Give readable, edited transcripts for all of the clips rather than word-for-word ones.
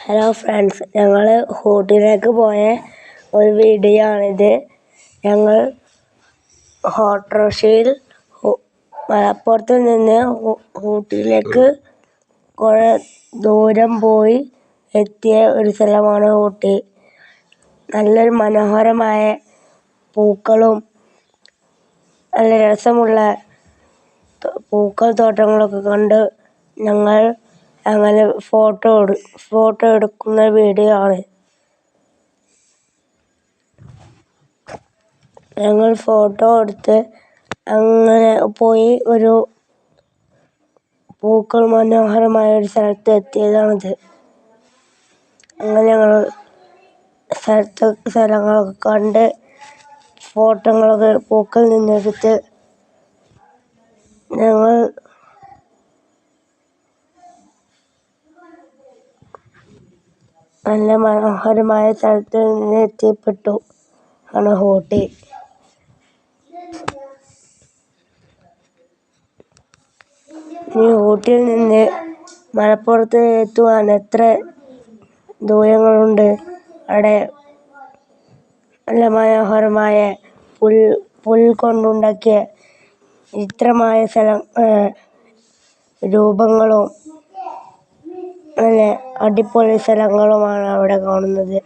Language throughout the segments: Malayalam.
ഹലോ ഫ്രണ്ട്സ്, ഞങ്ങൾ ഊട്ടിയിലേക്ക് പോയ ഒരു വീഡിയോ ആണിത്. ഞങ്ങൾ ഓട്ടോറിക്ഷയിൽ മലപ്പുറത്ത് നിന്ന് ഊട്ടിയിലേക്ക് കുറേ ദൂരം പോയി എത്തിയ ഒരു സ്ഥലമാണ് ഊട്ടി. നല്ലൊരു മനോഹരമായ പൂക്കളും നല്ല രസമുള്ള പൂക്കൾ തോട്ടങ്ങളൊക്കെ കണ്ട് ഞങ്ങൾ അങ്ങനെ ഫോട്ടോ എടുക്കുന്ന വീഡിയോ ആണ്. ഞങ്ങൾ ഫോട്ടോ എടുത്ത് അങ്ങനെ പോയി ഒരു പൂക്കൾ മനോഹരമായ ഒരു സ്ഥലത്ത് എത്തിയതാണിത്. അങ്ങനെ ഞങ്ങൾ സ്ഥലങ്ങളൊക്കെ കണ്ട് ഫോട്ടോകളൊക്കെ പൂക്കൾ നിന്നെടുത്ത് ഞങ്ങൾ നല്ല മനോഹരമായ സ്ഥലത്ത് നിന്ന് എത്തിപ്പെട്ടു ആണ് ഊട്ടി. ഈ ഊട്ടിയിൽ നിന്ന് മലപ്പുറത്ത് എത്തുവാൻ എത്ര ദൂരങ്ങളുണ്ട്? അവിടെ നല്ല മനോഹരമായ പുൽ കൊണ്ടുണ്ടാക്കിയ ചിത്രമായ രൂപങ്ങളും നല്ല അടിപൊളി സ്ഥലങ്ങളുമാണ് അവിടെ കാണുന്നത്.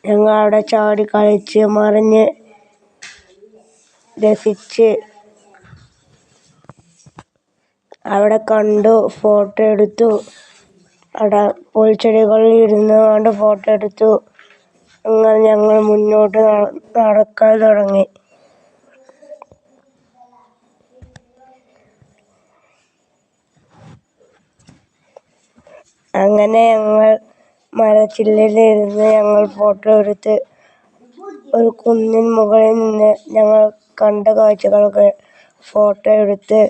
ഞങ്ങൾ അവിടെ ചാടി കളിച്ച് മറിഞ്ഞ് രസിച്ച് അവിടെ കണ്ടു, ഫോട്ടോ എടുത്തു. അവിടെ പുൽച്ചെടികളിൽ ഇരുന്നുകൊണ്ട് ഫോട്ടോ എടുത്തു. അങ്ങനെ ഞങ്ങൾ മുന്നോട്ട് നടക്കാൻ തുടങ്ങി. അങ്ങനെ ഞങ്ങൾ മരച്ചില്ലയിലിരുന്ന് ഞങ്ങൾ ഫോട്ടോ എടുത്ത് ഒരു കുന്നിൻ മുകളിൽ നിന്ന് ഞങ്ങൾ കണ്ട കാഴ്ചകളൊക്കെ ഫോട്ടോ എടുത്ത്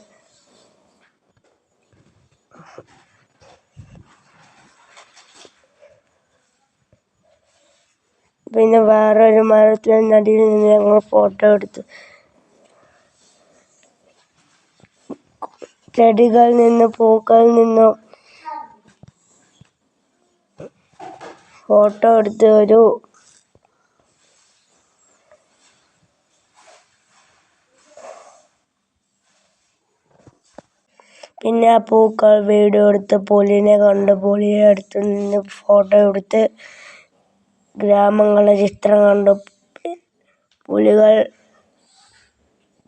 പിന്നെ വേറൊരു മരത്തിനടിയിൽ നിന്ന് ഞങ്ങൾ ഫോട്ടോ എടുത്തു. ചെടികളിൽ നിന്നും പൂക്കളിൽ നിന്നും ഫോട്ടോ എടുത്ത് പിന്നെ ആ പൂക്കൾ വീഡിയോ എടുത്ത് പുലിനെ കണ്ട് പുലിയെ അടുത്ത് നിന്ന് ഫോട്ടോ എടുത്ത് ഗ്രാമങ്ങളുടെ ചിത്രം കണ്ടു.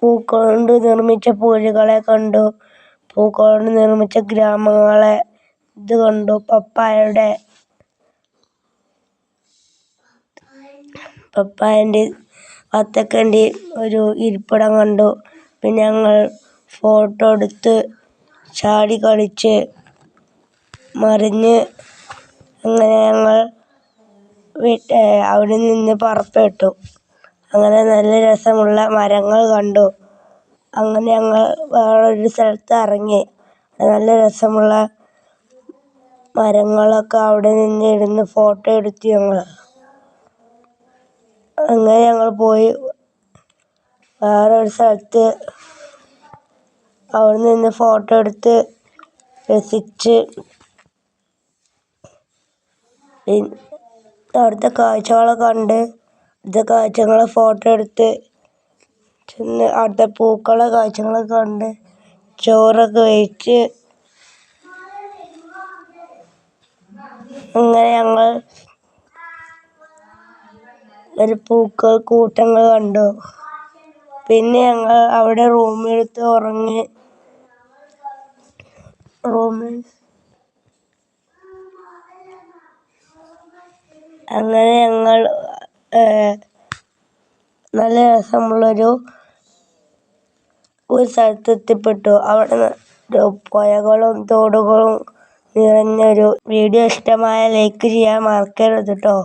പൂക്കൾ കൊണ്ട് നിർമ്മിച്ച പുലികളെ കണ്ടു. പൂക്കൾ കൊണ്ട് നിർമ്മിച്ച ഗ്രാമങ്ങളെ കണ്ടു. പപ്പായൻ്റെ വത്തക്കൻ്റെ ഒരു ഇരിപ്പിടം കണ്ടു. പിന്നെ ഞങ്ങൾ ഫോട്ടോ എടുത്ത് ചാടി കളിച്ച് മറിഞ്ഞ് അങ്ങനെ ഞങ്ങൾ അവിടെ നിന്ന് പുറപ്പെട്ടു. അങ്ങനെ നല്ല രസമുള്ള മരങ്ങൾ കണ്ടു. അങ്ങനെ ഞങ്ങൾ വേറൊരു സ്ഥലത്ത് ഇറങ്ങി. നല്ല രസമുള്ള മരങ്ങളൊക്കെ അവിടെ നിന്ന് ഇരുന്ന് ഫോട്ടോ എടുത്തു ഞങ്ങൾ. അങ്ങനെ ഞങ്ങൾ പോയി വേറൊരു സ്ഥലത്ത് അവിടെ നിന്ന് ഫോട്ടോ എടുത്ത് രസിച്ച് അവിടുത്തെ കാഴ്ചകളൊക്കെ കണ്ട് കാഴ്ചകളെ ഫോട്ടോ എടുത്ത് അവിടുത്തെ പൂക്കളെ കാഴ്ചകളൊക്കെ കണ്ട് ചോറൊക്കെ കഴിച്ച് അങ്ങനെ ഞങ്ങൾ ഒരു പൂക്കൾ കൂട്ടങ്ങൾ കണ്ടു. പിന്നെ ഞങ്ങൾ അവിടെ റൂമെടുത്ത് ഉറങ്ങി. അങ്ങനെ ഞങ്ങൾ നല്ല രസമുള്ളൊരു സ്ഥലത്ത് എത്തിപ്പെട്ടു. അവിടെ പുഴകളും തോടുകളും നിറഞ്ഞൊരു വീഡിയോ ഇഷ്ടമായ ലൈക്ക് ചെയ്യാൻ മറക്കരുത് കേട്ടോ.